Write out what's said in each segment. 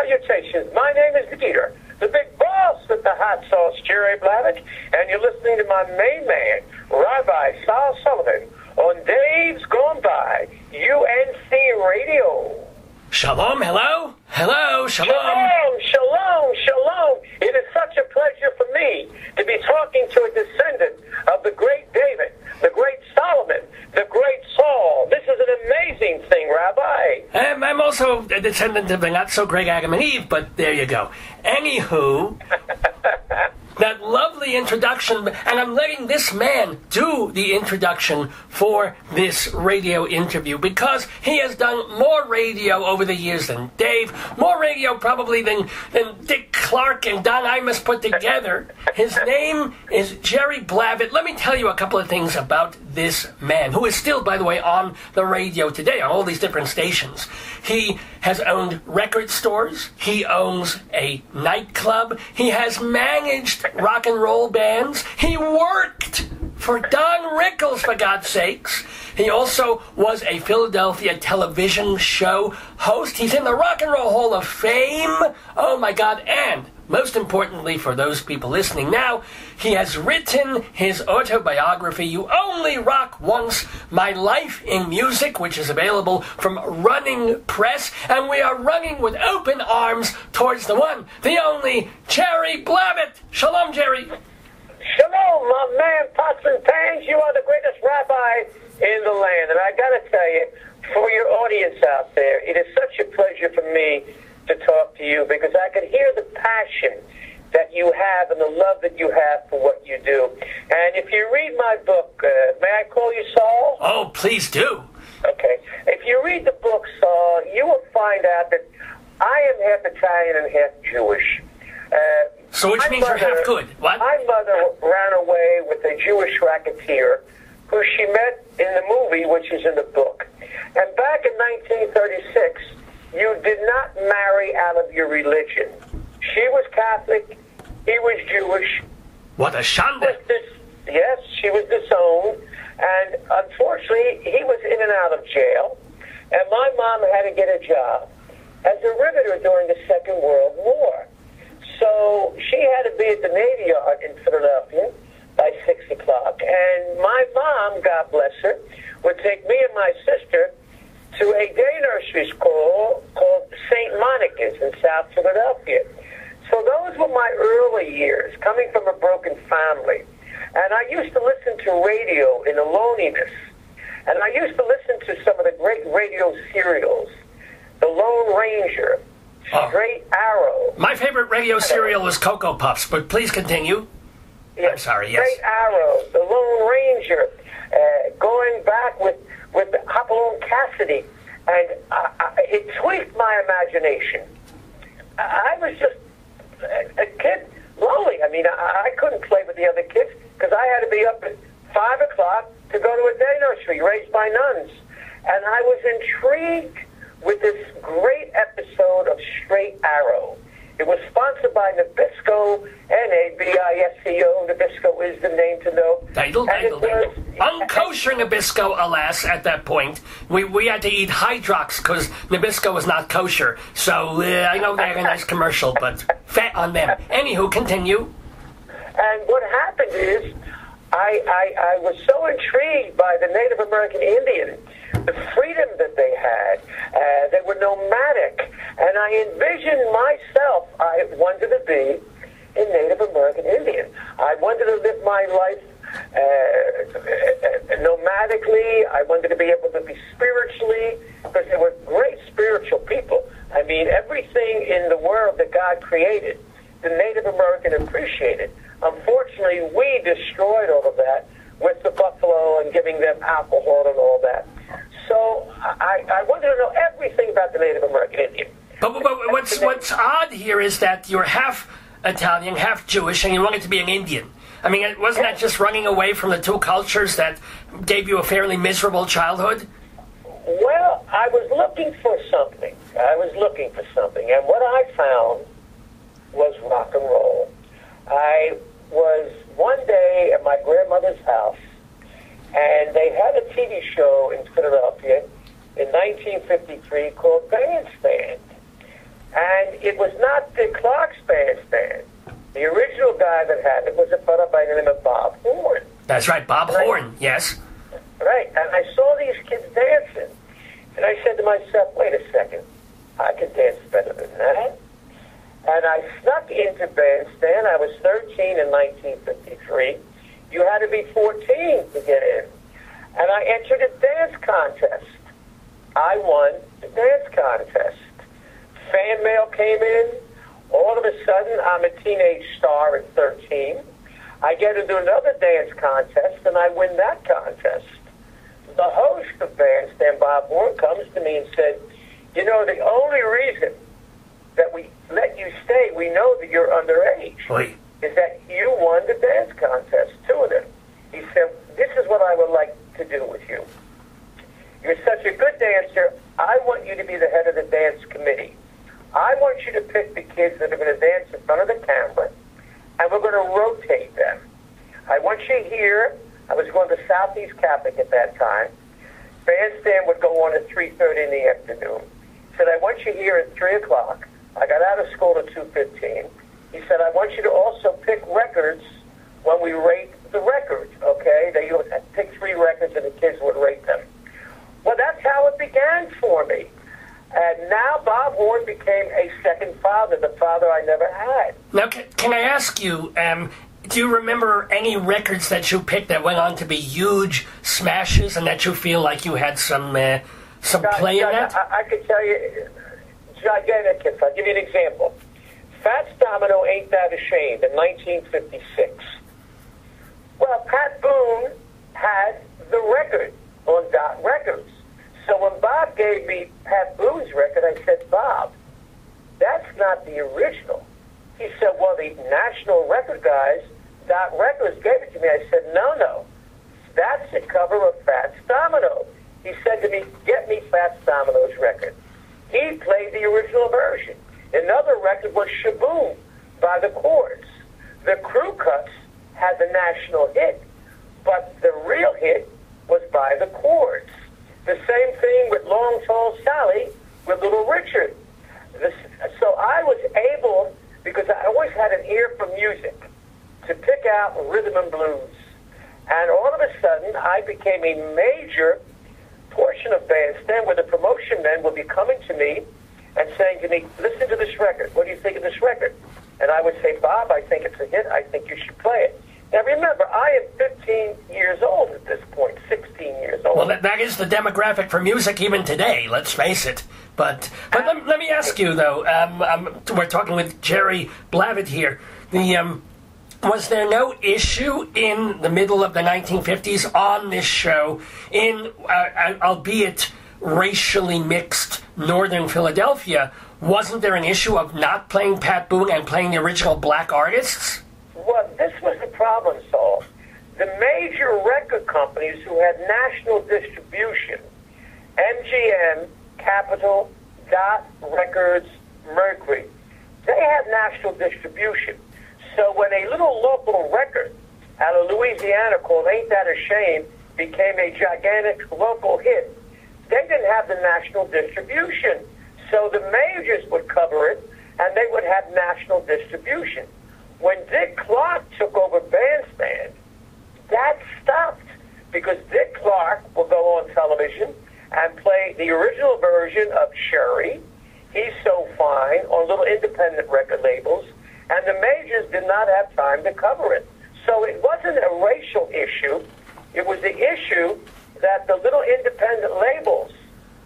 Salutations. My name is Peter, the big boss with the hot sauce, Jerry Blavat, and you're listening to my main man, Rabbi Sol Solomon, on Dave's Gone By, UNC Radio. Shalom, hello? Hello, shalom. Shalom, shalom, shalom. It is such a pleasure for me to be talking to a descendant of the great David, the great Solomon, the great Saul. This is an amazing thing, Rabbi. I'm also a descendant of the not-so-great Adam and Eve, but there you go. Anywho, that lovely introduction, and I'm letting this man do the introduction for this radio interview because he has done more radio over the years than Dave, more radio probably than Dick Clark and Don Imus put together. His name is Jerry Blavat. Let me tell you a couple of things about this man, who is still, by the way, on the radio today on all these different stations. He has owned record stores. He owns a nightclub. He has managed rock and roll bands. He worked for Don Rickles, for God's sakes. He also was a Philadelphia television show host. He's in the Rock and Roll Hall of Fame. Oh, my God. And most importantly, for those people listening now, he has written his autobiography, You Only Rock Once, My Life in Music, which is available from Running Press. And we are running with open arms towards the one, the only, Jerry Blavat. Shalom, Jerry. Shalom, my man, pots and pans. You are the greatest rabbi in the land. And I got to tell you, for your audience out there, it is such a pleasure for me to talk to you because I can hear the passion that you have and the love that you have for what you do. And if you read my book, may I call you Saul? Oh, please do. Okay. If you read the book, Saul, you will find out that I am half Italian and half Jewish. So which means you're half good. What? My mother ran away with a Jewish racketeer who she met in the movie, which is in the book. And back in 1936, you did not marry out of your religion. She was Catholic, he was Jewish. What a shanda. Yes, she was disowned. And unfortunately, he was in and out of jail. And my mom had to get a job as a riveter during the Second World War. So she had to be at the Navy Yard in Philadelphia by 6 o'clock. And my mom, God bless her, would take me and my sister to a day nursery school called St. Monica's in South Philadelphia. So those were my early years, coming from a broken family. And I used to listen to radio in the loneliness. And I used to listen to some of the great radio serials, The Lone Ranger, Straight Arrow. My favorite radio serial was Cocoa Puffs, but please continue. Yes, I'm sorry, yes. Straight Arrow, The Lone Ranger, going back with Hopalong Cassidy, and it tweaked my imagination. I was just a kid, lonely. I mean, I couldn't play with the other kids because I had to be up at 5 o'clock to go to a day nursery raised by nuns. And I was intrigued with this great episode of Straight Arrow. It was sponsored by Nabisco, Nabisco. Nabisco is the name to know. Title. Unkosher Nabisco, alas, at that point. We had to eat Hydrox because Nabisco was not kosher. So I know they had a nice commercial, but fat on them. Anywho, continue. And what happened is I was so intrigued by the Native American Indian, the freedom that they had. They were nomadic. And I envisioned myself, I wanted to be a Native American Indian. I wanted to live my life nomadically. I wanted to be able to be spiritually, because they were great spiritual people. I mean, everything in the world that God created, the Native American appreciated. Unfortunately, we destroyed all of that with the buffalo and giving them alcohol and all that. So I wanted to know everything about the Native American Indian. But what's odd here is that you're half Italian, half Jewish, and you wanted to be an Indian. I mean, wasn't that just running away from the two cultures that gave you a fairly miserable childhood? Well, I was looking for something. And what I found was rock and roll. I was one day at my grandmother's house, and they had a TV show in Philadelphia in 1953 called Bandstand. And it was not Dick Clark's bandstand. The original guy that had it was a fellow by the name of Bob Horn. That's right, Bob Horn, yes. Right, and I saw these kids dancing, and I said to myself, wait a second, I can dance better than that. And I snuck into bandstand. I was 13 in 1953. You had to be 14 to get in. And I entered a dance contest. I won the dance contest. Fan mail came in. All of a sudden, I'm a teenage star at 13. I get to do another dance contest, and I win that contest. The host of Bandstand, Bob Horn, comes to me and said, you know, the only reason that we let you stay, we know that you're underage, is that you won the dance contest, 2 of them. He said, this is what I would like to do with you. You're such a good dancer, I want you to be the head of the dance committee. I want you to pick the kids that are going to dance in front of the camera, and we're going to rotate them. I want you here. I was going to Southeast Catholic at that time. Bandstand would go on at 3:30 in the afternoon. He said, I want you here at 3 o'clock. I got out of school at 2:15. He said, I want you to also pick records when we rate the records, okay? They would pick 3 records and the kids would rate them. Well, that's how it began for me. And now Bob Horn became a second father, the father I never had. Now, can I ask you, do you remember any records that you picked that went on to be huge smashes and that you feel like you had some play in that? I could tell you, gigantic hits. I'll give you an example. Fats Domino, Ain't That a Shame, in 1956. Well, Pat Boone had the record on Dot Records. So when Bob gave me Pat Boone's record, I said, Bob, that's not the original. He said, well, the national record guys, Dot Records, gave it to me. I said, no, that's a cover of Fats Domino. He said to me, get me Fats Domino's record. He played the original version. Another record was Shaboom by the Chords. The Crew Cuts had the national hit, but the real hit was by the Chords. The same thing with Long Tall Sally with Little Richard. So I was able, because I always had an ear for music, to pick out rhythm and blues. And all of a sudden, I became a major portion of Bandstand where the promotion men would be coming to me and saying to me, listen to this record. What do you think of this record? And I would say, Bob, I think it's a hit. I think you should play it. Now, remember, I am 15 years old at this point, 16 years old. Well, that is the demographic for music even today, let's face it. But let me ask you, though, we're talking with Jerry Blavat here. Was there no issue in the middle of the 1950s on this show in, albeit racially mixed northern Philadelphia, wasn't there an issue of not playing Pat Boone and playing the original black artists? Well, this was the problem, Saul. The major record companies who had national distribution, MGM, Capitol, Dot Records, Mercury, they had national distribution. So when a little local record out of Louisiana called Ain't That a Shame became a gigantic local hit, they didn't have the national distribution. So the majors would cover it, and they would have national distribution. When Dick Clark took over Bandstand, that stopped because Dick Clark will go on television and play the original version of Sherry, He's So Fine, on little independent record labels, and the majors did not have time to cover it. So it wasn't a racial issue. It was the issue that the little independent labels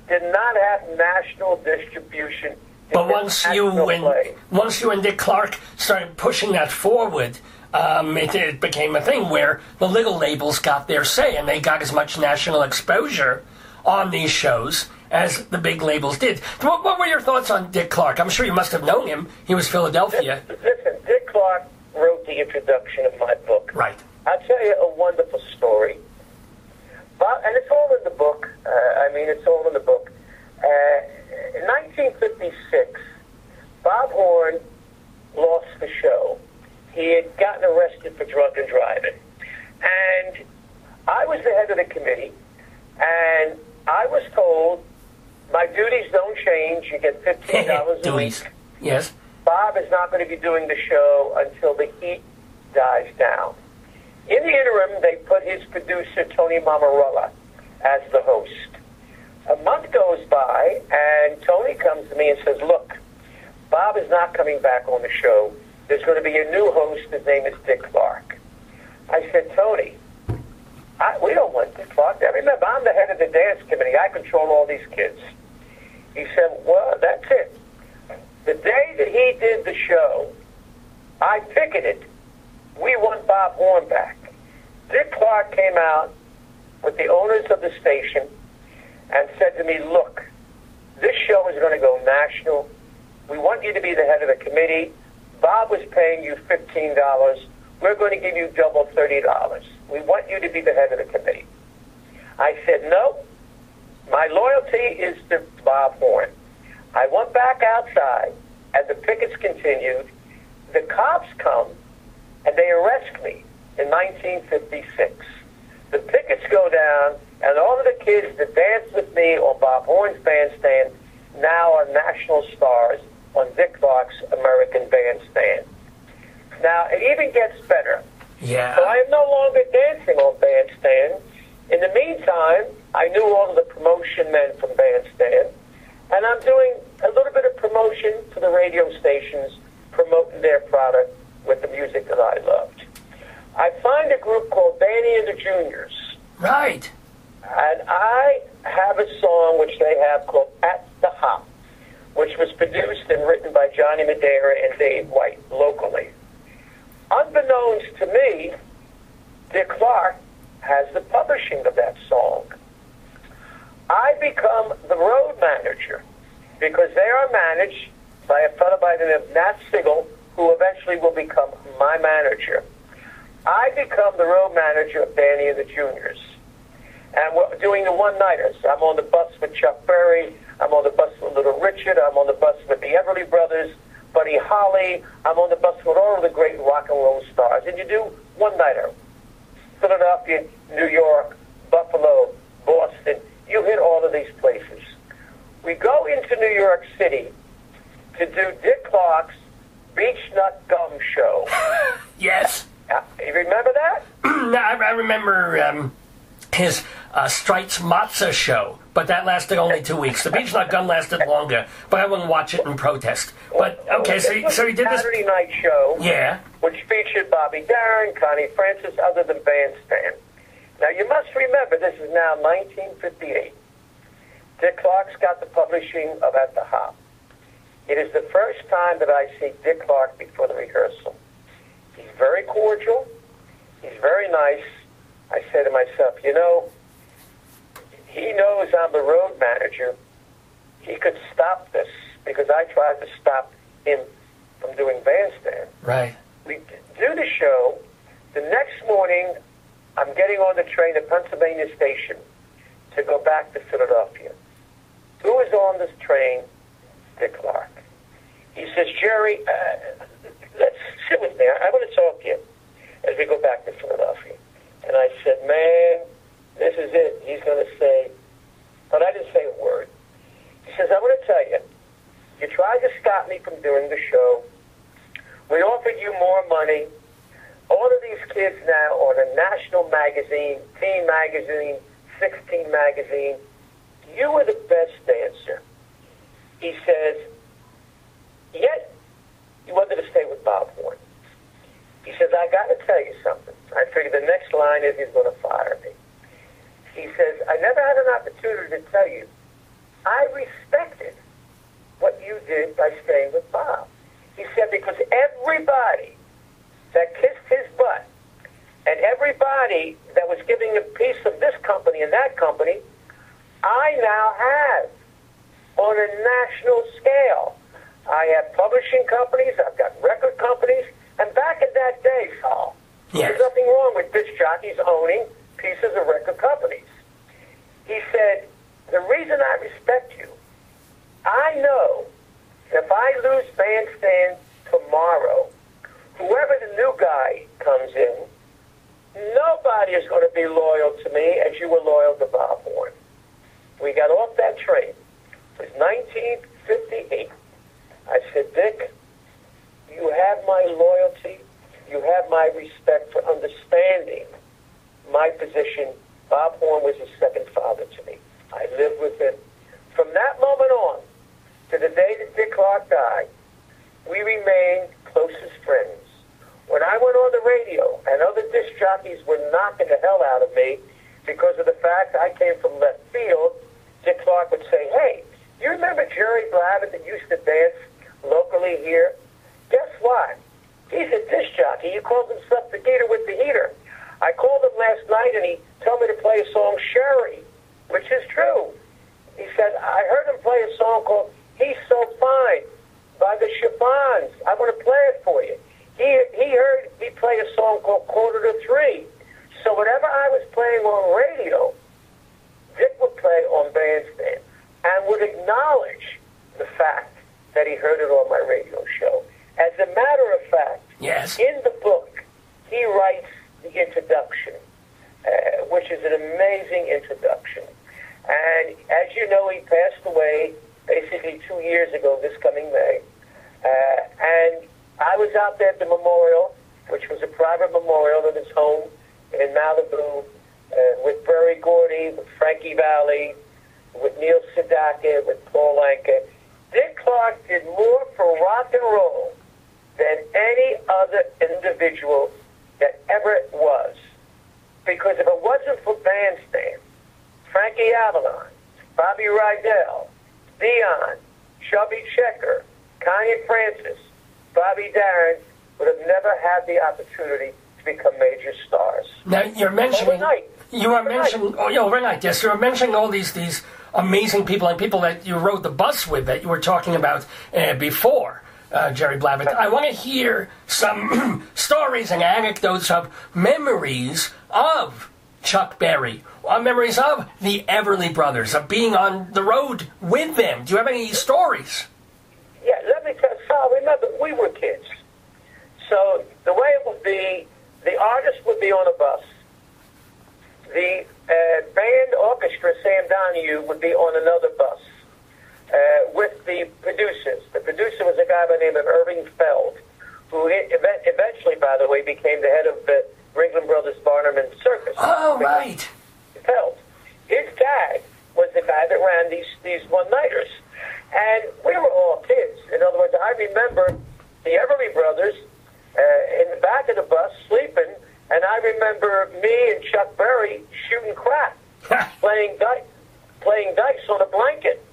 did not have national distribution. But once you and Dick Clark started pushing that forward, it became a thing where the little labels got their say, and they got as much national exposure on these shows as the big labels did. What were your thoughts on Dick Clark? I'm sure you must have known him. He was Philadelphia. Listen, Dick Clark wrote the introduction of my book. Right. I'll tell you a wonderful story. And it's all in the book. It's all in the book. In 1956, Bob Horn lost the show. He had gotten arrested for drunken driving. And I was the head of the committee, and I was told, my duties don't change. You get $15 a week. Yes. Bob is not going to be doing the show until the heat dies down. In the interim, they put his producer, Tony Mamarella, as the host. A month goes by, and Tony comes to me and says, look, Bob is not coming back on the show. There's going to be a new host. His name is Dick Clark. I said, Tony, we don't want Dick Clark. Now, remember, I'm the head of the dance committee. I control all these kids. He said, well, that's it. The day that he did the show, I picketed. We want Bob Horn back. Dick Clark came out with the owners of the station and said to me, look, this show is going to go national. We want you to be the head of the committee. Bob was paying you $15. We're going to give you double $30. We want you to be the head of the committee. I said, no, my loyalty is to Bob Horn. I went back outside, and the pickets continued. The cops come, and they arrest me in 1956. The pickets go down, and all of the kids that danced with me on Bob Horn's bandstand now are national stars on Dick Clark's American Bandstand. Now, it even gets better. Yeah. So I am no longer dancing on Bandstand. In the meantime, I knew all of the promotion men from Bandstand, and I'm doing a little bit of promotion for the radio stations, promoting their product with the music that I loved. I find a group called Danny and the Juniors. Right. And I have a song which they have called At the Hop, which was produced and written by Johnny Madeira and Dave White locally. Unbeknownst to me, Dick Clark has the publishing of that song. I become the road manager because they are managed by a fellow by the name of Nat Sigel, who eventually will become my manager. I become the road manager of Danny and the Juniors. And we're doing the one-nighters. I'm on the bus with Chuck Berry. I'm on the bus with Little Richard. I'm on the bus with the Everly Brothers, Buddy Holly. I'm on the bus with all of the great rock and roll stars. And you do one-nighter. Philadelphia, New York, Buffalo, Boston. You hit all of these places. We go into New York City to do Dick Clark's Beach Nut Gum Show. Yes. You remember that? I remember his Strites Matzah show, but that lasted only 2 weeks. The Beach Nut Gum lasted longer, but I wouldn't watch it in protest. But, okay, so he did this Saturday night show, yeah, which featured Bobby Darin, Connie Francis, other than Bandstand. Now, you must remember, this is now 1958. Dick Clark's got the publishing of At the Hop. It is the first time that I see Dick Clark before the rehearsal. He's very cordial. He's very nice. I say to myself, you know, he knows I'm the road manager. He could stop this because I tried to stop him from doing Bandstand. right. We do the show. The next morning, I'm getting on the train at Pennsylvania Station to go back to Philadelphia. Who is on this train? Dick Clark. He says, Jerry, let's sit with me. I want to talk to you as we go back to Philadelphia. And I said, man, this is it. He's going to say, but I didn't say a word. He says, I want to tell you, you tried to stop me from doing the show. We offered you more money. All of these kids now on a national magazine, Teen Magazine, 16 Magazine, you were the best dancer. He says, yet you wanted to stay with Bob Horn. He says, I got to tell you something. I figured the next line is he's going to fire me. He says, I never had an opportunity to tell you. I respected what you did by staying with Bob. He said, because everybody that kissed his butt and everybody that was giving a piece of this company and that company, I now have on a national scale. I have publishing companies, I've got record companies, and back in that day, Saul, Yes. there's nothing wrong with disc jockeys owning pieces of record companies. He said, the reason I respect you, I know if I lose Bandstand tomorrow, whoever the new guy comes in, nobody is going to be loyal to me as you were loyal to Bob Horn. We got off that train. It was 1958. I said, Dick, my respect for understanding my position, Bob Horn was a second father to me. I lived with him. From that moment on, to the day that Dick Clark died, we remained close as friends. When I went on the radio and other disc jockeys were knocking the hell out of me because of the fact I came from left field, Dick Clark would say, "Hey, you remember Jerry Blavat that used to dance locally here? Guess what? He's a disc jockey. He calls himself the Gator with the Heater. I called him last night and he told me to play a song, Sherry," which is true. He said, "I heard him play a song called He's So Fine by the Chiffons. I want to play it for you." He heard me play a song called Quarter to Three. So whatever I was playing on radio, Dick would play on Bandstand and would acknowledge the fact that he heard it on my radio show. As a matter of fact, yes, in the book, he writes the introduction, which is an amazing introduction. And as you know, he passed away basically 2 years ago, this coming May. And I was out there at the memorial, which was a private memorial at his home in Malibu, with Berry Gordy, with Frankie Valli, with Neil Sedaka, with Paul Anka. Dick Clark did more for rock and roll than any other individual that ever was. Because if it wasn't for Bandstand, Frankie Avalon, Bobby Rydell, Dion, Chubby Checker, Kanye Francis, Bobby Darin would have never had the opportunity to become major stars. Now you're mentioning overnight. You are mentioning overnight. Yes, you were mentioning all these amazing people and people that you rode the bus with that you were talking about before, Jerry Blavat. I want to hear some stories and anecdotes of memories of Chuck Berry, memories of the Everly Brothers, of being on the road with them. Do you have any stories? Yeah, let me tell you, Sal, remember, we were kids. So the way it would be, the artist would be on a bus. The band orchestra, Sam Donahue, would be on another bus with the producers. The producer was a guy by the name of Irving Feld, who eventually, by the way, became the head of the Ringling Brothers Barnum and Circus. Oh, right. Feld. His dad was the guy that ran these one-nighters. And we were all kids. In other words, I remember the Everly Brothers in the back of the bus sleeping, and I remember me and Chuck Berry shooting crap, playing dice on a blanket.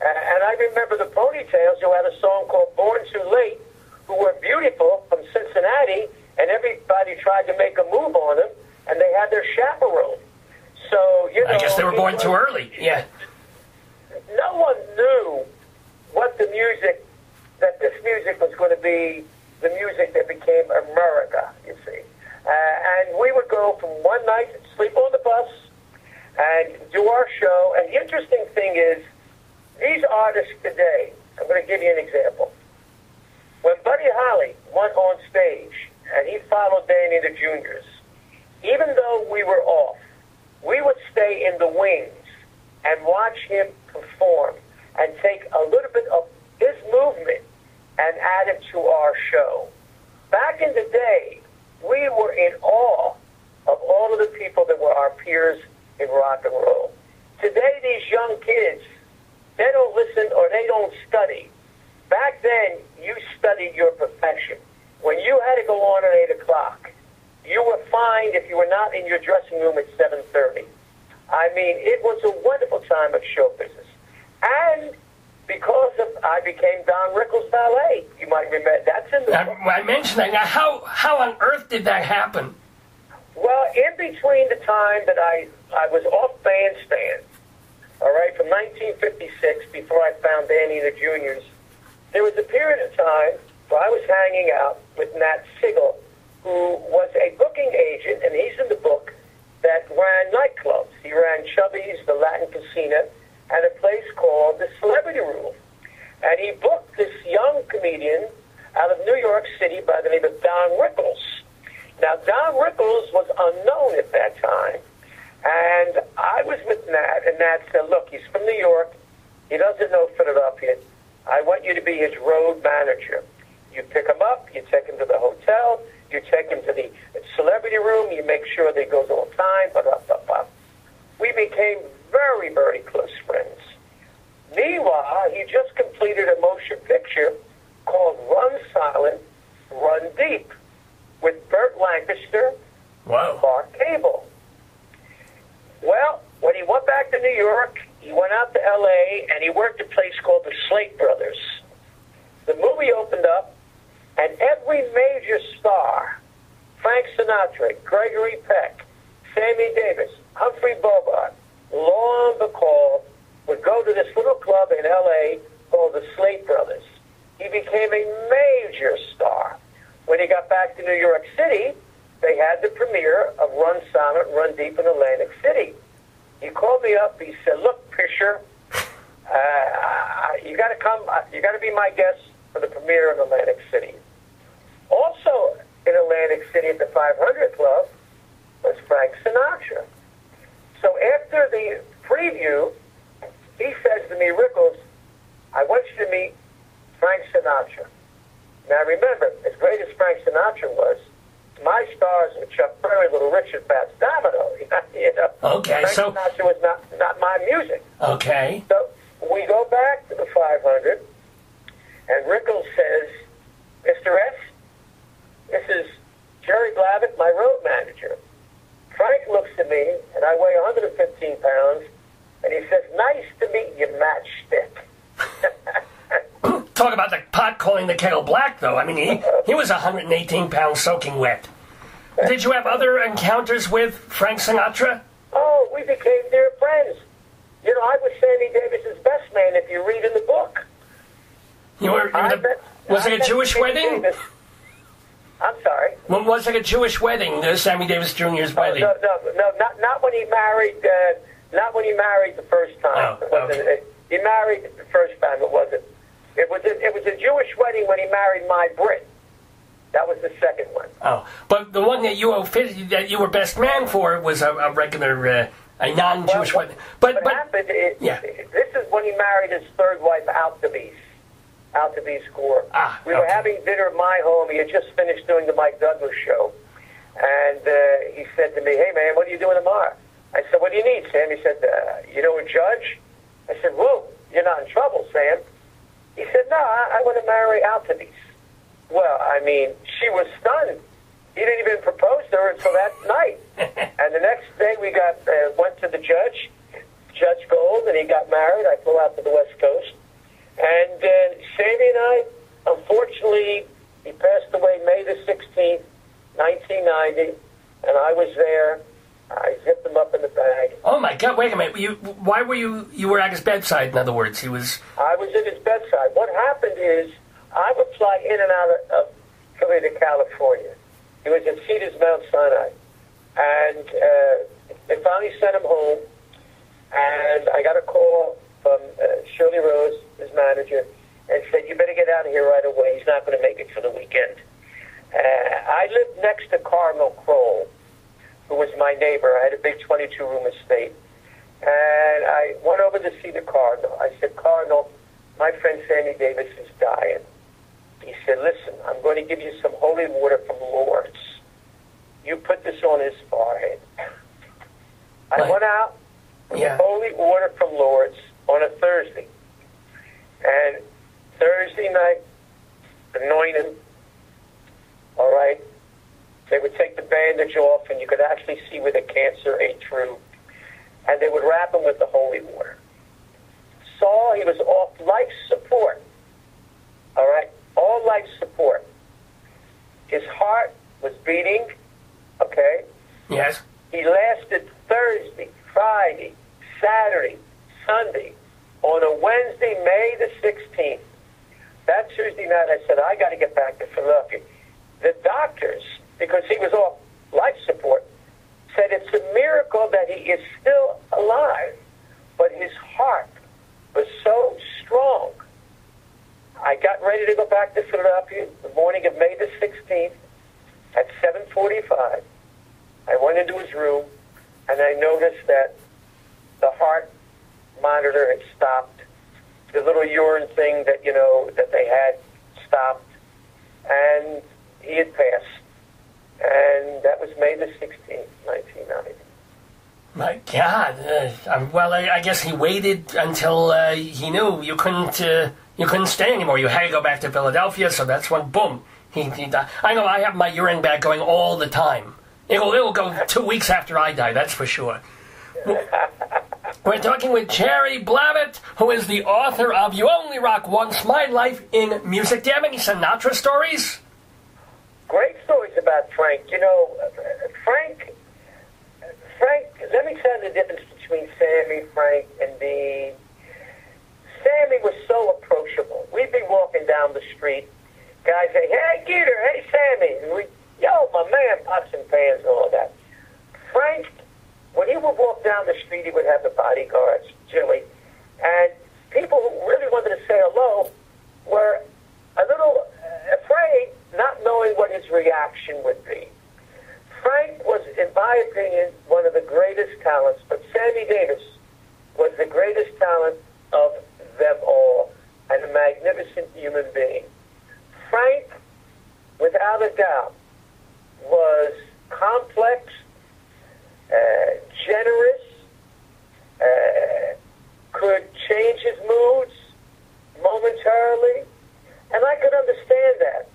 And I remember the Ponytails, who had a song called Born Too Late, who were beautiful, from Cincinnati, and everybody tried to make a move on them, and they had their chaperone. So, you know, I guess they were born too early. Yeah. No one knew what the music, that this music was going to be the music that became America, you see. And we would go from one night, sleep on the bus, and do our show. And the interesting thing is, these artists today, I'm going to give you an example. When Buddy Holly went on stage, and he followed Danny the Juniors, even though we were off, we would stay in the wings and watch him perform and take a little bit of his movement and add it to our show. Back in the day, we were in awe of all of the people that were our peers in rock and roll. Today, these young kids, they don't listen or they don't study. Back then, you studied your profession. When you had to go on at 8 o'clock, you were fined if you were not in your dressing room at 7:30. I mean, it was a wonderful time of show business. And because I became Don Rickles' valet, you might remember, that's in the book. I mentioned that. Now, how on earth did that happen? Well, in between the time that I was off Bandstand, all right, from 1956, before I found Danny the Juniors, there was a period of time where I was hanging out with Nat Sigel, who was a booking agent, and he's in the book, that ran nightclubs. He ran Chubby's, the Latin Casino, and a place called the Celebrity Room. And he booked this young comedian out of New York City by the name of Don Rickles. Now, Don Rickles was unknown at that time, and I was with Nat, and Nat said, look, he's from New York. He doesn't know Philadelphia. I want you to be his road manager. You pick him up, you take him to the hotel, You take him to the celebrity room. You make sure that he goes on time. Blah, blah, blah, blah. We became very, very close friends. Meanwhile, he just completed a motion picture called Run Silent, Run Deep with Burt Lancaster, Wow. Clark Gable. Well, when he went back to New York, he went out to L.A., and he worked at a place called the Slate Brothers. The movie opened up, and every major star, Frank Sinatra, Gregory Peck, Sammy Davis, Humphrey Bogart, Lon Bacall, would go to this little club in L.A. called the Slate Brothers. He became a major star. When he got back to New York City, they had the premiere of Run Silent, Run Deep in Atlantic City. He called me up. He said, "Look, Fisher, you got to come. You got to be my guest for the premiere in Atlantic City." Also in Atlantic City at the 500 Club was Frank Sinatra. So after the preview, he says to me, "Rickles, I want you to meet Frank Sinatra." Now remember, as great as Frank Sinatra was, my stars were Chuck Berry, Little Richard, Fats Domino. You know, Okay, Frank so Sinatra was not my music. okay, So we go back to the 500, and Rickles says, "Mr. S, this is Jerry Blavat, my road manager." Frank looks at me, and I weigh 115 pounds, and he says, "Nice to meet you, matchstick." talk about the pot calling the kettle black, though. I mean, he was 118 pounds soaking wet. Did you have other encounters with Frank Sinatra? Oh, we became dear friends. You know, I was Sammy Davis's best man if you read in the book. Was it a Jewish wedding? Davis. I'm sorry. Well, was it a Jewish wedding? Sammy Davis Jr.'s wedding? No, not when he married. Not when he married the first time. Oh, okay. He married the first time. It wasn't. It was a Jewish wedding when he married my Brit. That was the second one. Oh, but the one that you were best man for was a regular, a non-Jewish wedding. What happened is, this is when he married his third wife, Altabese Gore. We were having dinner at my home. He had just finished doing the Mike Douglas show. And he said to me, "Hey, man, what are you doing tomorrow?" I said, "What do you need, Sam?" He said, "You know a judge?" I said, "Whoa, you're not in trouble, Sam." He said, "No, I want to marry Altabese." Well, I mean, she was stunned. He didn't even propose to her until that night. And the next day we went to the judge, Judge Gold, and he got married. I flew out to the West Coast. And Sammy and I, unfortunately, he passed away May the 16th, 1990, and I was there. I zipped him up in the bag. Oh, my God, wait a minute. Why were you were at his bedside, in other words? I was at his bedside. What happened is, I would fly in and out of Philly to California. He was at Cedars Mount Sinai. And they finally sent him home, and I got a call from Shirley Rose, his manager, and said, "You better get out of here right away. He's not going to make it for the weekend." I lived next to Cardinal Kroll, who was my neighbor. I had a big 22-room estate. And I went over to see the Cardinal. I said, "Cardinal, my friend Sammy Davis is dying." He said, "Listen, I'm going to give you some holy water from Lourdes. You put this on his forehead." I went out with holy water from Lourdes on a Thursday. And Thursday night, anoint him. All right? They would take the bandage off, and you could actually see where the cancer ate through. And they would wrap him with the holy water. Saul, he was off life support. All right? All life support. His heart was beating, okay? Yes. He lasted Thursday, Friday, Saturday, Sunday. On a Wednesday, May the 16th, that Tuesday night, I said, "I got to get back to Philadelphia." The doctors, because he was off life support, said it's a miracle that he is still alive, but his heart was so strong. I got ready to go back to Philadelphia the morning of May the 16th at 7:45. I went into his room, and I noticed that the heart monitor had stopped. The little urine thing that, that they had stopped, and he had passed. And that was May the 16th, 1990. My God. Well, I guess he waited until he knew you couldn't stay anymore. You had to go back to Philadelphia, so that's when, boom, he died. I know I have my urine bag going all the time. It'll go 2 weeks after I die, that's for sure. We're talking with Jerry Blavat, who is the author of You Only Rock Once, My Life in Music. Do you have any Sinatra stories? Great stories about Frank. You know, Frank, let me tell you the difference between Sammy, Frank, and Dean. Sammy was so approachable. We'd be walking down the street. Guys say, hey, Geeter, hey, Sammy. And we, yo, my man, pots and pans and all of that. Frank, when he would walk down the street, he would have the bodyguards, Jilly. And people who really wanted to say hello were a little afraid, not knowing what his reaction would be. Frank was, in my opinion, one of the greatest talents, but Sammy Davis was the greatest talent of them all, and a magnificent human being. Frank, without a doubt, was complex, generous, could change his moods momentarily, and I could understand that.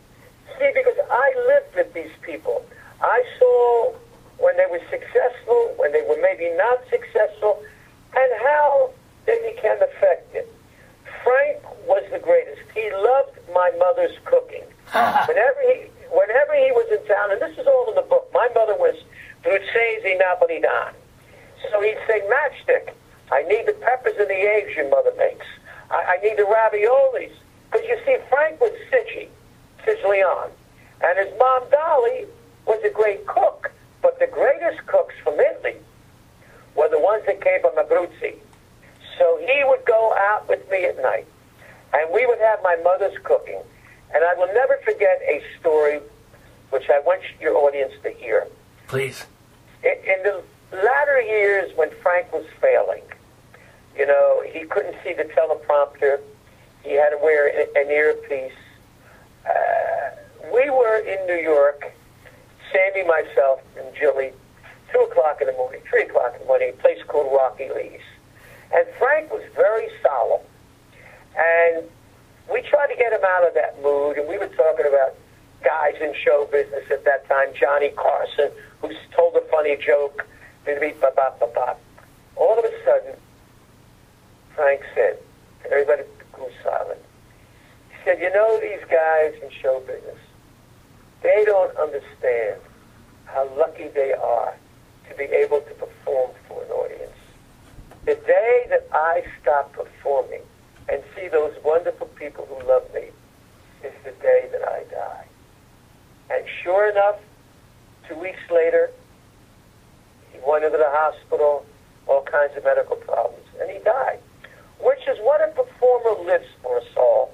See, because I lived with these people. I saw when they were successful, when they were maybe not successful, and how they became effective. Frank was the greatest. He loved my mother's cooking. Whenever he was in town, and this is all in the book, my mother was Bruzzese Napolitan. So he'd say, Matchstick, I need the peppers and the eggs your mother makes. I need the raviolis. Because you see, Frank was Sicilian. And his mom, Dolly, was a great cook. But the greatest cooks from Italy were the ones that came from Abruzzi. So he would go out with me at night. And we would have my mother's cooking. And I will never forget a story which I want your audience to hear. Please. In the latter years when Frank was failing, you know, he couldn't see the teleprompter. He had to wear an earpiece. We were in New York, Sammy, myself, and Jilly, 2 o'clock in the morning, 3 o'clock in the morning, a place called Rocky Lee's. And Frank was very solemn. And we tried to get him out of that mood, and we were talking about guys in show business at that time, Johnny Carson, who told a funny joke. All of a sudden, Frank said, everybody grew silent. He said, you know, these guys in show business, they don't understand how lucky they are to be able to perform for an audience. The day that I stop performing and see those wonderful people who love me is the day that I die. And sure enough, 2 weeks later, he went into the hospital, all kinds of medical problems, and he died, which is what a performer lives for us all.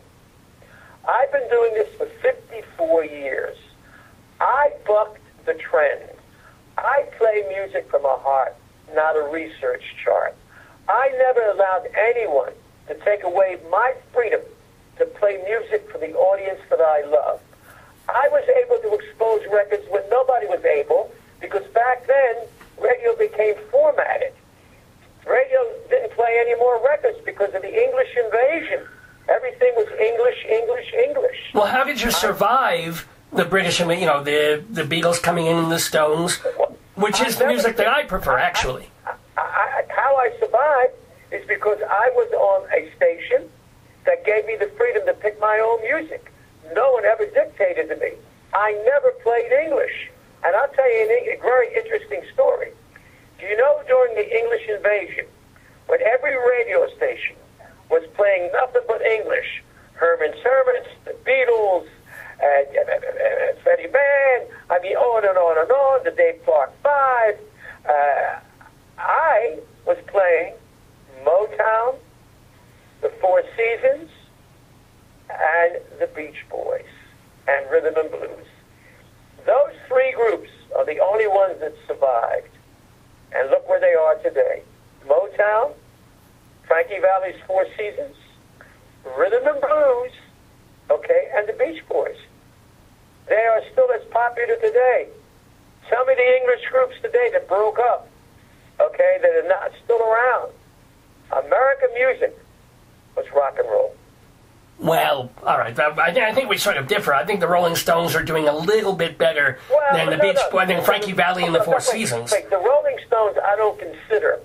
I've been doing this for 54 years. I bucked the trend. I play music from my heart, not a research chart. I never allowed anyone to take away my freedom to play music for the audience that I love. I was able to expose records when nobody was able, because back then, radio became formatted. Radio didn't play any more records because of the English invasion. Everything was English, English, English. Well, how did you survive the British, you know, the Beatles coming in, the Stones, which is the music that I prefer, actually? How I survived is because I was on a station that gave me the freedom to pick my own music. No one ever dictated to me. I never played English. And I'll tell you a very interesting story. Do you know during the English invasion, when every radio station was playing nothing but English, Herman's Hermits, the Beatles, Freddie Mann, I mean, on and on and on, the Dave Clark Five, I was playing Motown, the Four Seasons, and the Beach Boys, and Rhythm and Blues. Those three groups are the only ones that survived. And look where they are today. Motown, Frankie Valli's Four Seasons, Rhythm and Blues, okay, and the Beach Boys. They are still as popular today Some of the English groups today that broke up, okay, that are not still around. American music was rock and roll. Well, all right. I think we sort of differ. I think the Rolling Stones are doing a little bit better than the Beach Boys, than Frankie Valli and the Four Seasons. The Rolling Stones, I don't consider.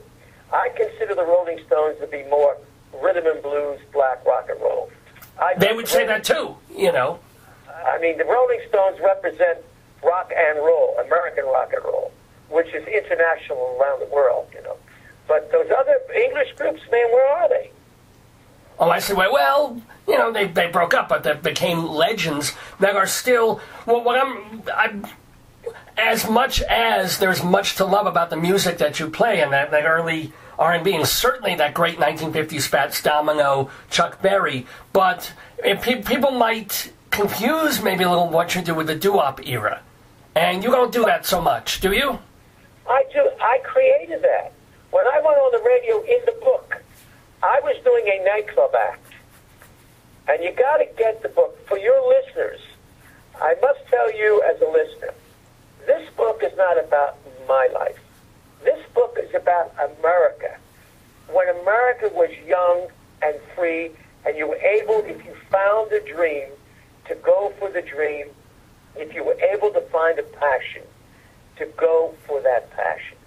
I consider the Rolling Stones to be more rhythm and blues, black rock and roll. They would say that too, you know. I mean, the Rolling Stones represent rock and roll, American rock and roll, which is international around the world, you know. But those other English groups, man, where are they? Oh, I see. Well, you know, they broke up, but they became legends that are still. Well, what I'm as much as there's much to love about the music that you play and that early R&B, and certainly that great 1950s Fats Domino, Chuck Berry. But if people might confuse maybe a little what you do with the doo-wop era, and you don't do that so much, do you? I do. I created that when I went on the radio in the book. I was doing a nightclub act, and you got to get the book. For your listeners, I must tell you as a listener, this book is not about my life. This book is about America. When America was young and free, and you were able, if you found a dream, to go for the dream, if you were able to find a passion, to go for that passion.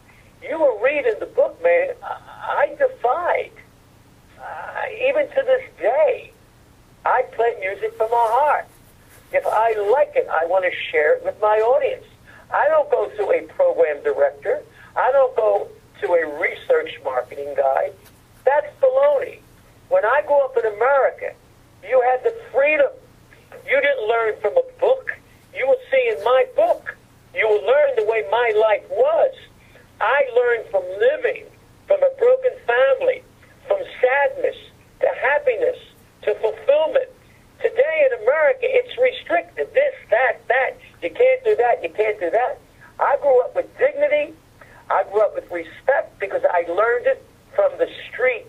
You were reading the book, man. I defied. Even to this day, I play music from my heart. If I like it, I want to share it with my audience. I don't go to a program director. I don't go to a research marketing guy. That's baloney. When I grew up in America, you had the freedom. You didn't learn from a book. You will see in my book. You will learn the way my life was. I learned from living, from a broken family, from sadness to happiness to fulfillment. Today in America, it's restricted. This, that. You can't do that. You can't do that. I grew up with dignity. I grew up with respect because I learned it from the street.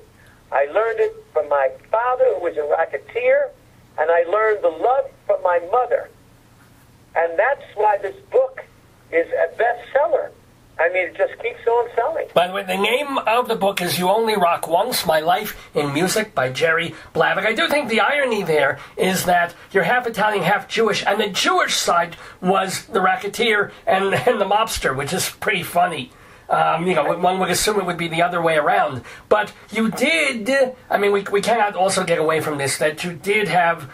I learned it from my father, who was a racketeer, and I learned the love from my mother. And that's why this book is a bestseller. I mean, it just keeps on selling. By the way, the name of the book is You Only Rock Once, My Life in Music by Jerry Blavat. I do think the irony there is that you're half Italian, half Jewish, and the Jewish side was the racketeer and the mobster, which is pretty funny. You know, one would assume it would be the other way around. But you did, I mean, we cannot also get away from this, that you did have,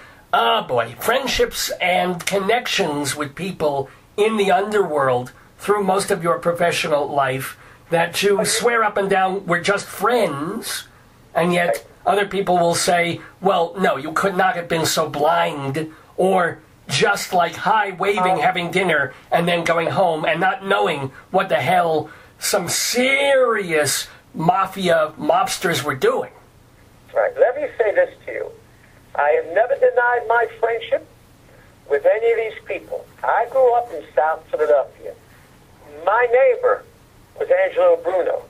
friendships and connections with people in the underworld through most of your professional life that you swear up and down were just friends, and yet other people will say, well, no, you could not have been so blind, or just like waving, having dinner, and then going home and not knowing what the hell some serious mafia mobsters were doing. Right. Let me say this to you. I have never denied my friendship with any of these people. I grew up in South Philadelphia. My neighbor was Angelo Bruno.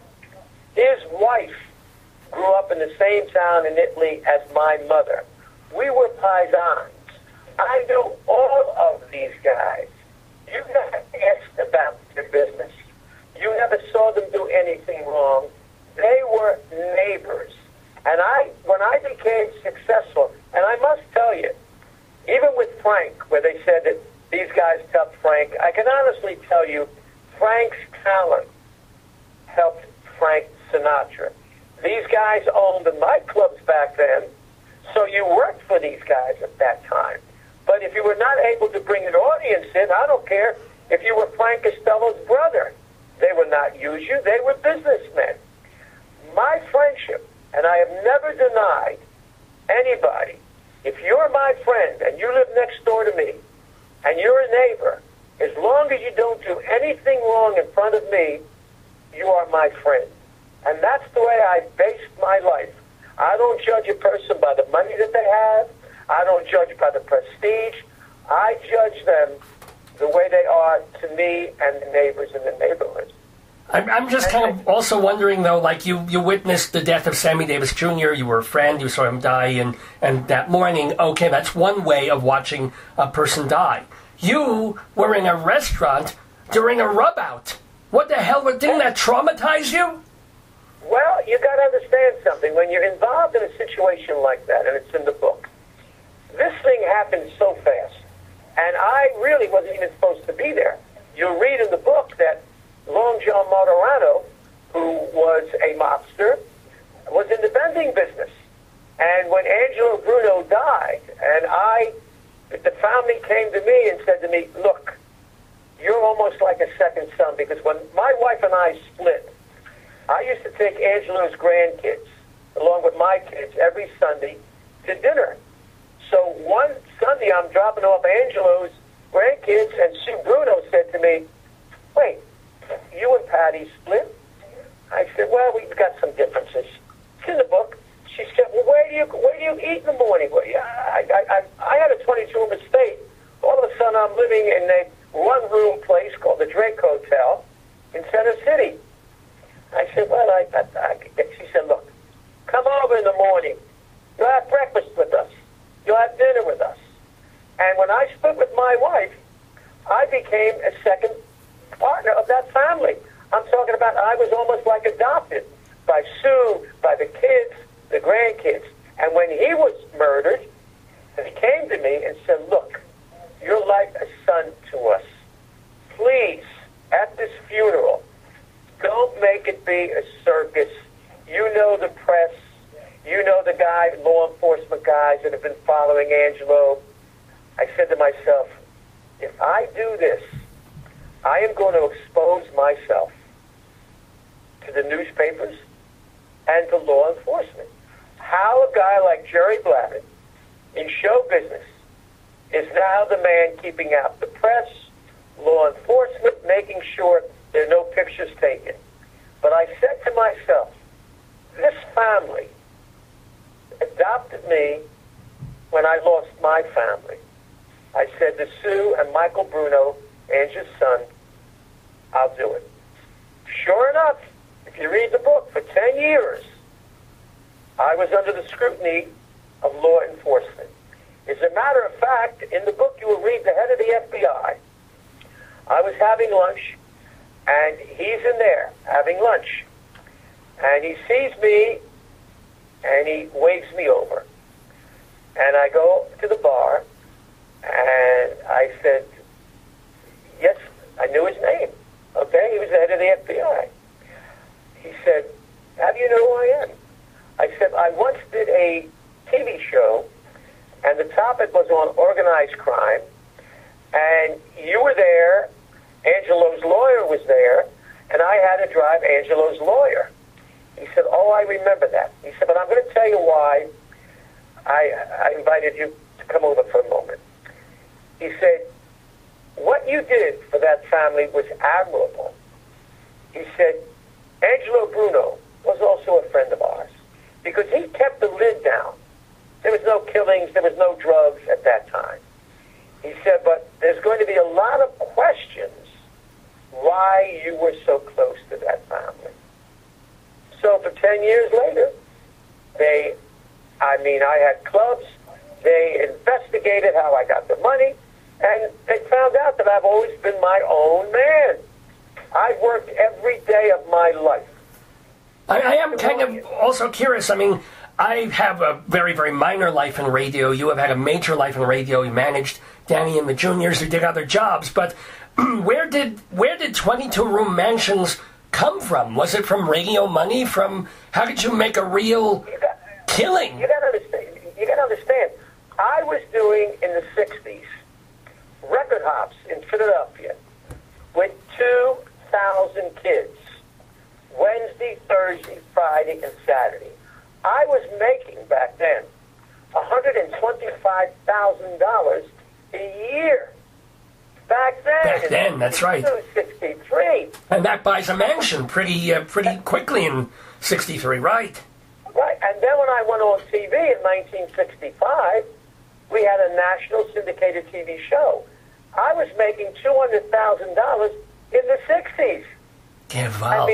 His wife grew up in the same town in Italy as my mother. We were paisans. I know all of these guys. You never asked about their business. You never saw them do anything wrong. They were neighbors. And when I became successful, and I must tell you, even with Frank, where they said that these guys helped Frank, I can honestly tell you, Frank's talent helped Frank Sinatra. These guys owned the nightclubs back then, so you worked for these guys at that time. But if you were not able to bring an audience in, I don't care if you were Frank Costello's brother. They would not use you. They were businessmen. My friendship, and I have never denied anybody, if you're my friend and you live next door to me and you're a neighbor, as long as you don't do anything wrong in front of me, you are my friend. And that's the way I based my life. I don't judge a person by the money that they have. I don't judge by the prestige. I judge them the way they are to me and the neighbors in the neighborhood. I'm just kind of also wondering, though, like you witnessed the death of Sammy Davis Jr., you were a friend, you saw him die, and that morning, okay, that's one way of watching a person die. You were in a restaurant during a rub-out. What the hell? Didn't that traumatize you? Well, you got to understand something. When you're involved in a situation like that, and it's in the book, this thing happened so fast, and I really wasn't even supposed to be there. You'll read in the book that Long John Martorano, who was a mobster, was in the vending business. And when Angelo Bruno died, and the family came to me and said to me, look, you're almost like a second son, because when my wife and I split, I used to take Angelo's grandkids, along with my kids, every Sunday to dinner. So one Sunday, I'm dropping off Angelo's grandkids, and Sue Bruno said to me, wait, you and Patty split? I said, well, we've got some differences. It's in the book. She said, well, where do you eat in the morning? Well, I had a 22-room estate. All of a sudden, I'm living in a one-room place called the Drake Hotel in Center City. I said, well, she said, look, come over in the morning. You'll have breakfast with us. You'll have dinner with us. And when I split with my wife, I became a second partner of that family. I'm talking about I was almost like adopted by Sue, by the kids, the grandkids. And when he was murdered, he came to me and said, look, you're like a son to us. Please, at this funeral, don't make it be a circus. You know the press. You know the law enforcement guys that have been following Angelo. I said to myself, if I do this, I am going to expose myself to the newspapers and to law enforcement. How a guy like Jerry Blavat in show business is now the man keeping out the press, law enforcement, making sure there are no pictures taken. But I said to myself, this family adopted me when I lost my family. I said to Sue and Michael Bruno, Angie's son, I'll do it. Sure enough, if you read the book, for 10 years, I was under the scrutiny of law enforcement. As a matter of fact, in the book you will read the head of the FBI. I was having lunch, and he's in there having lunch. And he sees me, and he waves me over. And I go to the bar, and I said, yes, I knew his name. Okay, he was the head of the FBI. He said, how do you know who I am? I said, I once did a TV show, and the topic was on organized crime, and you were there, Angelo's lawyer was there, and I had to drive Angelo's lawyer. He said, oh, I remember that. He said, but I'm going to tell you why I invited you to come over for a moment. He said, what you did for that family was admirable. He said, Angelo Bruno was also a friend of ours because he kept the lid down. There was no killings, there was no drugs at that time. He said, but there's going to be a lot of questions why you were so close to that family. So for 10 years later, I had clubs, they investigated how I got the money, and they found out that I've always been my own man. I've worked every day of my life. I am kind of also curious. I mean, I have a very, very minor life in radio. You have had a major life in radio. You managed Danny and the Juniors who did other jobs. But where did 22-room mansions come from? Was it from radio money? How did you make a real killing? You got to understand. I was doing in the 60s record hops in Philadelphia with 2,000 kids. Wednesday, Thursday, Friday, and Saturday. I was making back then $125,000 a year. Back then, that's right. 63. And that buys a mansion pretty quickly in 63, right? Right. And then when I went on TV in 1965, we had a national syndicated TV show. I was making $200,000 in the 60s. Wow.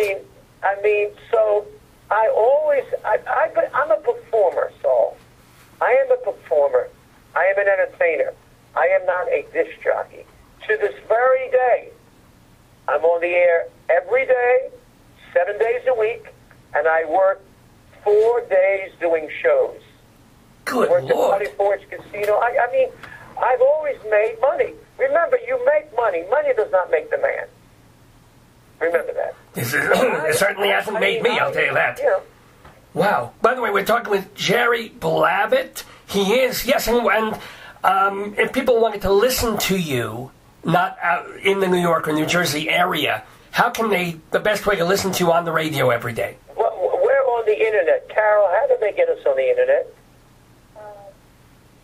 I mean, so I'm a performer, Saul. I am a performer. I am an entertainer. I am not a disc jockey. To this very day, I'm on the air every day, 7 days a week, and I work 4 days doing shows. Good I worked Lord. at Funny Forge Casino. I mean, I've always made money. Remember, you make money. Money does not make the man. Remember that. It certainly hasn't made me, I'll tell you that. Yeah. Wow. By the way, we're talking with Jerry Blavat. He is, yes, and if people wanted to listen to you, not out in the New York or New Jersey area, how can they, the best way to listen to you on the radio every day? Well, we're on the internet. Carol, how do they get us on the internet?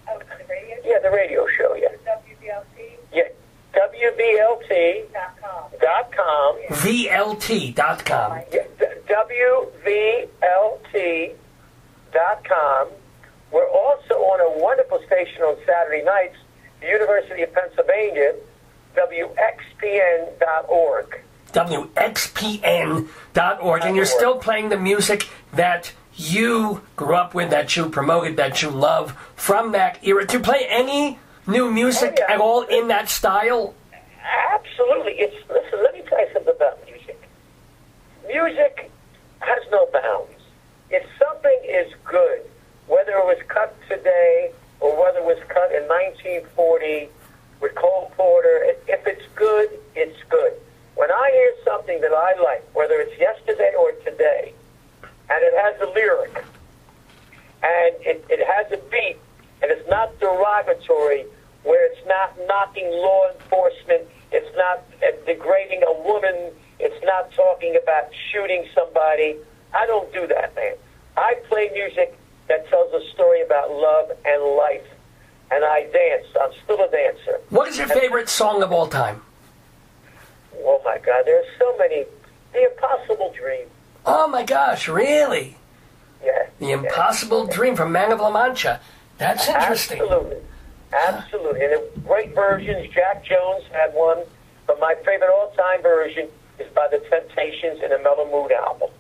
The radio? Yeah, the radio show, yeah. WBLT. Yeah, WBLT.com. VLT.com. Yeah, WVLT.com. We're also on a wonderful station on Saturday nights, the University of Pennsylvania, WXPN.org. WXPN.org. And you're still playing the music that you grew up with, that you promoted, that you love from that era. Do you play any new music at all in that style? Absolutely. Listen, let me tell you something about music. Music has no bounds. If something is good, whether it was cut today or whether it was cut in 1940 with Cole Porter, if it's good, it's good. When I hear something that I like, whether it's yesterday or today, and it has a lyric, and it has a beat, and it's not derogatory, where it's not knocking law enforcement, it's not degrading a woman, it's not talking about shooting somebody. I don't do that, man. I play music that tells a story about love and life, and I dance. I'm still a dancer. What is your favorite song of all time? Oh, my God, there are so many. The Impossible Dream. Oh, my gosh, really? Yeah. The Impossible Dream from Man of La Mancha. That's interesting. Absolutely. Absolutely. And the great versions, Jack Jones had one, but my favorite all-time version is by the Temptations in a Mellow Mood album.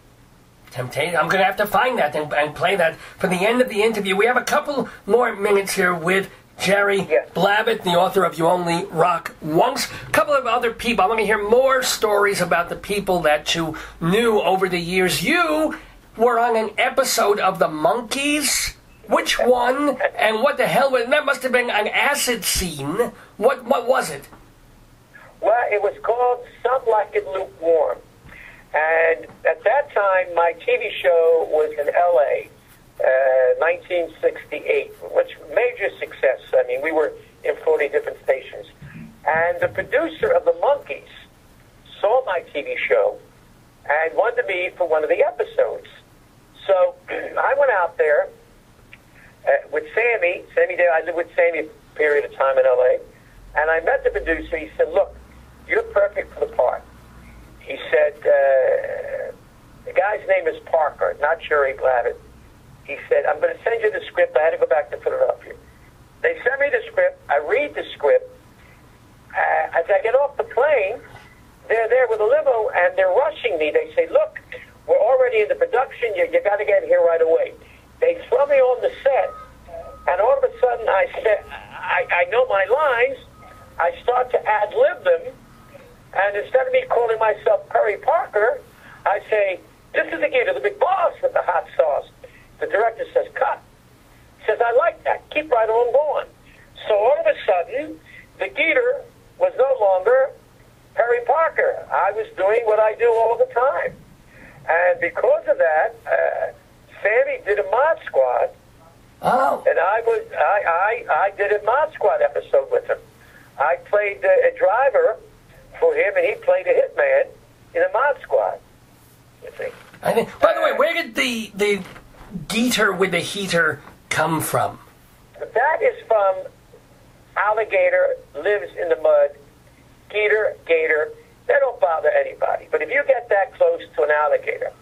Temptation. I'm going to have to find that and play that for the end of the interview. We have a couple more minutes here with Jerry Blavat, the author of You Only Rock Once. A couple of other people. I want to hear more stories about the people that you knew over the years. You were on an episode of The Monkees. Which one? And what the hell was it? That must have been an acid scene. What was it? Well, it was called Some Like It Lukewarm. And at that time, my TV show was in L.A., 1968, which major success. I mean, we were in 40 different stations. And the producer of The Monkees saw my TV show and wanted me for one of the episodes. So I went out there with Sammy Davis. I lived with Sammy a period of time in L.A., and I met the producer. He said, look, you're perfect for the part. He said, the guy's name is Parker, not Jerry Blavat. He said, I'm going to send you the script. I had to go back to Philadelphia. They sent me the script. I read the script. As I get off the plane, they're there with a limo, and they're rushing me. They say, look, we're already in the production. You got to get here right away. They throw me on the set, and all of a sudden I said, I know my lines. I start to ad-lib them, and instead of me calling myself Perry Parker, I say, this is the Gator, the big boss with the hot sauce. The director says, cut. He says, I like that. Keep right on going. So all of a sudden, the Gator was no longer Perry Parker. I was doing what I do all the time. And because of that, Sammy did a Mod Squad. Oh. And I did a Mod Squad episode with him. I played a driver for him, and he played a hitman in a Mod Squad. You see. By the way, where did the Gator with the heater come from? That is from Alligator Lives in the Mud. Gator, they don't bother anybody. But if you get that close to an alligator,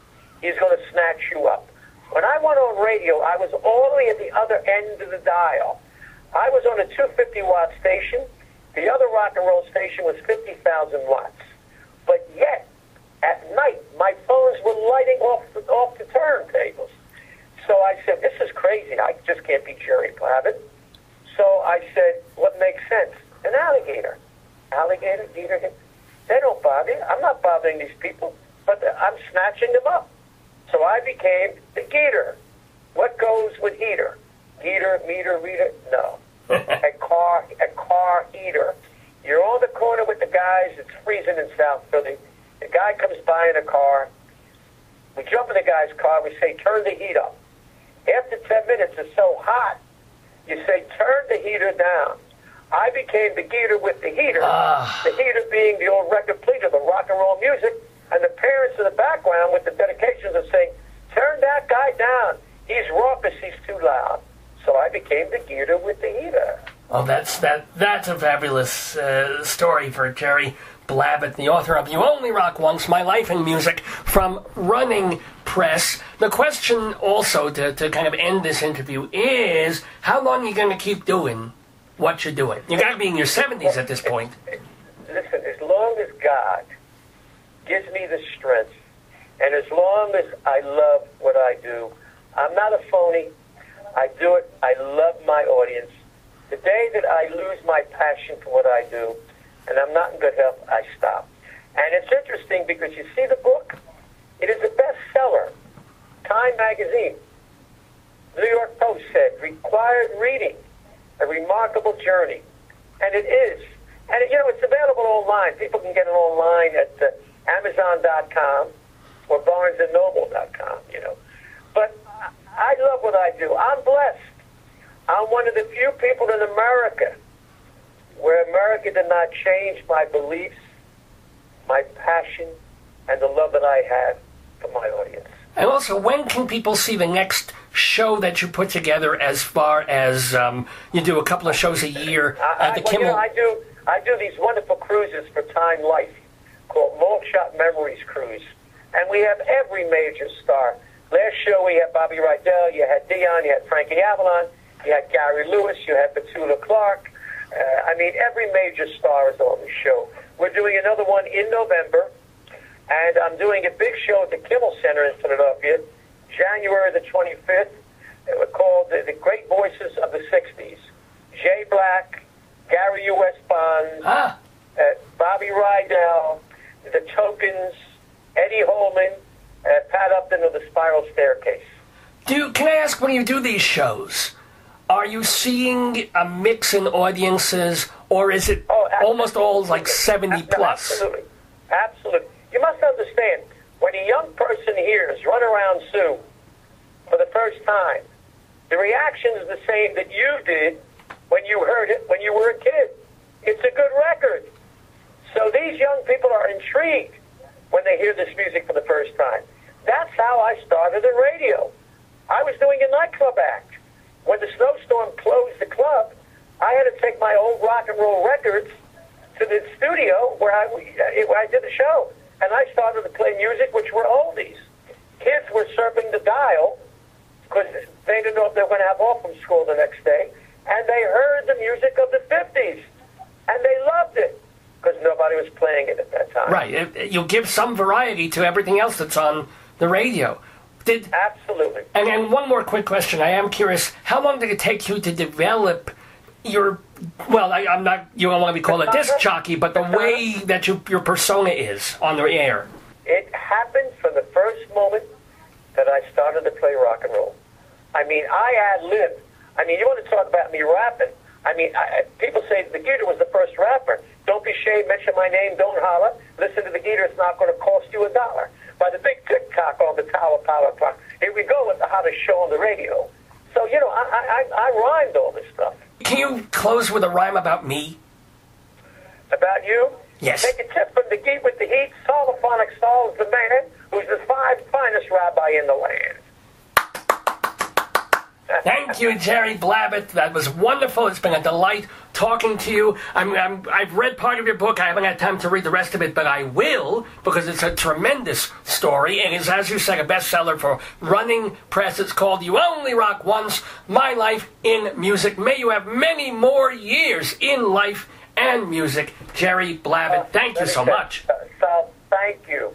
he's going to snatch you up. When I went on radio, I was all the way at the other end of the dial. I was on a 250-watt station. The other rock and roll station was 50,000 watts. But yet, at night, my phones were lighting off the turntables. So I said, this is crazy. I just can't be Jerry Blavat. So I said, what makes sense? An alligator. Alligator, gator. They don't bother you. I'm not bothering these people, but I'm snatching them up. So I became the Geeter. What goes with heater? Heater, meter, reader? No. a car heater. You're on the corner with the guys. It's freezing in South Philly. The guy comes by in a car. We jump in the guy's car. We say, turn the heat up. After 10 minutes, it's so hot. You say, turn the heater down. I became the Geeter with the heater. The heater being the old record pleater, the rock and roll music. And the parents in the background with the dedications are saying, turn that guy down. He's raucous. He's too loud. So I became the Geeter with the heater. Oh, that's a fabulous story for Jerry Blavat, the author of You Only Rock Once, My Life in Music, from Running Press. The question also, to kind of end this interview, is how long are you going to keep doing what you're doing? You got to be in your 70s at this point. Listen, as long as God gives me the strength, and as long as I love what I do, I'm not a phony. I do it. I love my audience. The day that I lose my passion for what I do, and I'm not in good health, I stop. And it's interesting because you see the book, it is a bestseller. Time magazine, New York Post said, required reading, a remarkable journey. And it is. And, it's available online. People can get it online at Amazon.com or BarnesandNoble.com, But I love what I do. I'm blessed. I'm one of the few people in America where America did not change my beliefs, my passion, and the love that I have for my audience. And also, when can people see the next show that you put together as far as you do a couple of shows a year at the Kimmel? I do these wonderful cruises for Time Life called Long Shot Memories Cruise. And we have every major star. Last show we had Bobby Rydell, you had Dion, you had Frankie Avalon, you had Gary Lewis, you had Petula Clark. Every major star is on the show. We're doing another one in November, and I'm doing a big show at the Kimmel Center in Philadelphia, January the 25th. We're called the Great Voices of the 60s. Jay Black, Gary U.S. Bonds, Bobby Rydell, The Tokens, Eddie Holman, Pat Upton of the Spiral Staircase. Can I ask, when you do these shows, are you seeing a mix in audiences, or is it almost all like 70 plus? Absolutely. You must understand, when a young person hears Run Around Sue for the first time, the reaction is the same that you did when you heard it when you were a kid. It's a good record. So these young people are intrigued when they hear this music for the first time. That's how I started in radio. I was doing a nightclub act. When the snowstorm closed the club, I had to take my old rock and roll records to the studio where I did the show. And I started to play music which were oldies. Kids were circling the dial because they didn't know if they were going to have off from school the next day. And they heard the music of the 50s. And they loved it because nobody was playing it at that time. Right. You give some variety to everything else that's on the radio. Absolutely. And one more quick question. I am curious, how long did it take you to develop your, I'm not, you don't want to be called a disc jockey, but the way that your persona is on the air? It happened from the first moment that I started to play rock and roll. I ad-libbed. You want to talk about me rapping. People say the Geeter was the first rapper. Don't be ashamed, mention my name, don't holler. Listen to the Geeter, it's not going to cost you $1. By the big tick-tock on the Tower Power Clock. Here we go with the hottest show on the radio. So, I rhymed all this stuff. Can you close with a rhyme about me? About you? Yes. Take a tip from the Geet with the Heat. Solophonic Saul is the man who's the finest rabbi in the land. Thank you, Jerry Blavat. That was wonderful. It's been a delight talking to you. I've read part of your book. I haven't had time to read the rest of it, but I will, because it's a tremendous story. It is, as you said, a bestseller for Running Press. It's called You Only Rock Once, My Life in Music. May you have many more years in life and music. Jerry Blavat, thank you so much. Sal, thank you.